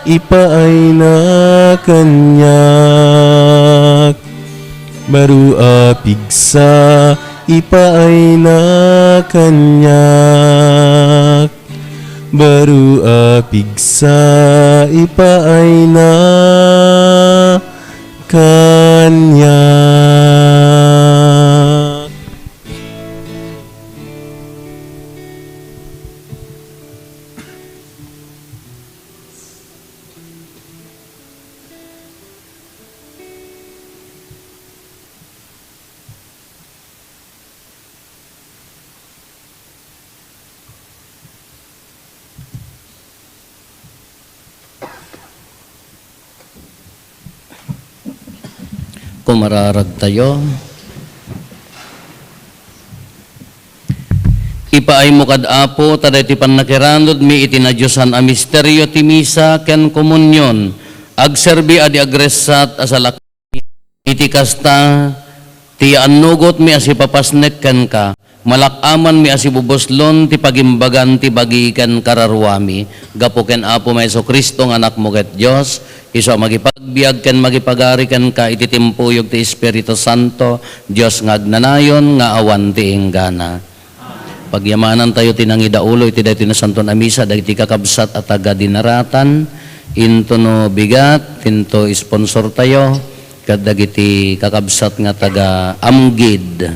ipaay na kanyak. Baru apigsa ipaay na kanyak, baru apigsa ipaay na kanyak. Kumararag tayo. Ipaay mo kad apo, taday ti panakirandod mi itinadyosan a misteryo ti misa ken komunyon, agserbi adi agresat asalak iti kasta, ti anugot mi asi papasnek ken ka, malakaman mi asi buboslon ti pagimbagan ti bagi ken kararwami, gapo ken apo may Kristo nga anak mo ket Dios, iso magipagbiag ken magipagari ken ka iti timpuyog ti Espiritu Santo, Dios nga agnanayon nga awan ti inggana. Pagyamanan tayo tinangidaulo iti daytoy na santon a misa dagiti kakabsat at taga dinaratan, into no bigat, into sponsor tayo ket dagiti kakabsat nga taga Amgid.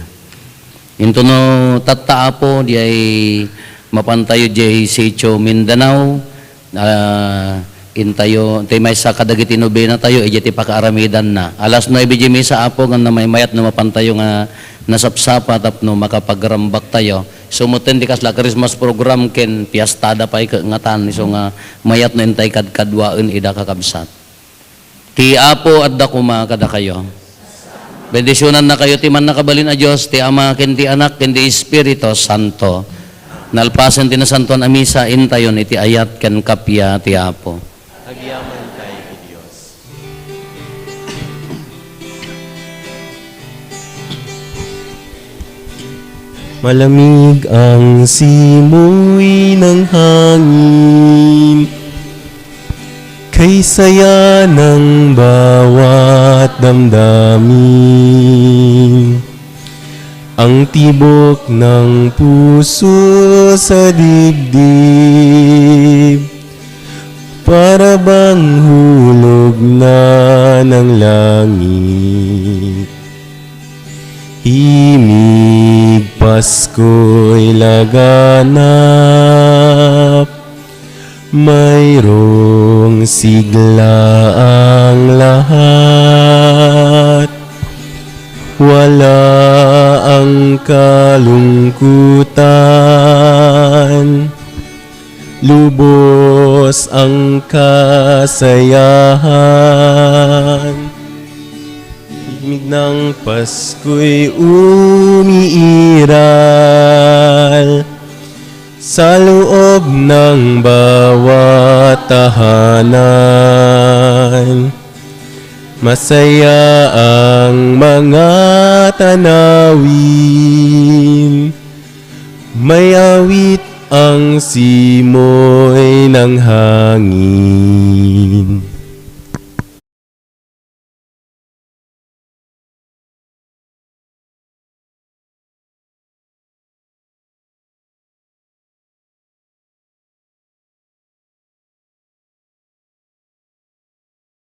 Into no tattaapo di ay mapantayo di Sitio Mindanao, intayo tay may sa kadagiti nobena tayo iti pakaaramidan na. Alas 9 di misa apo nga may mayat na mapantayo nga nasapsapa tapno makapagrambak tayo. Sumuten di kasla Christmas program ken piastada pay ngatan iso nga mayat no intay kadkadwaen ida kakabsat. Ti apo adda kuma kada kayo. Bendisyonan na kayo ti man nakabalin a Dios, ti Ama ken ti Anak ken ti Espiritu Santo. Nalpasen ti nasanton a misa intayon iti ayat ken kapya ti apo. Agyaman tayo ti Diyos. Malamig ang simoy ng hangin, kay saya ng bawat damdamin. Ang tibok ng puso sa dibdib, para bang hulog na ng langit. Himig Pasko'y laganap, mayroong sigla ang lahat. Wala ang kalungkutan, lubos ang kasayahan. tinig ng Pasko'y umiiral sa loob ng bawat tahanan. Masaya ang mga tanawin, may awit ang simoy ng hangin.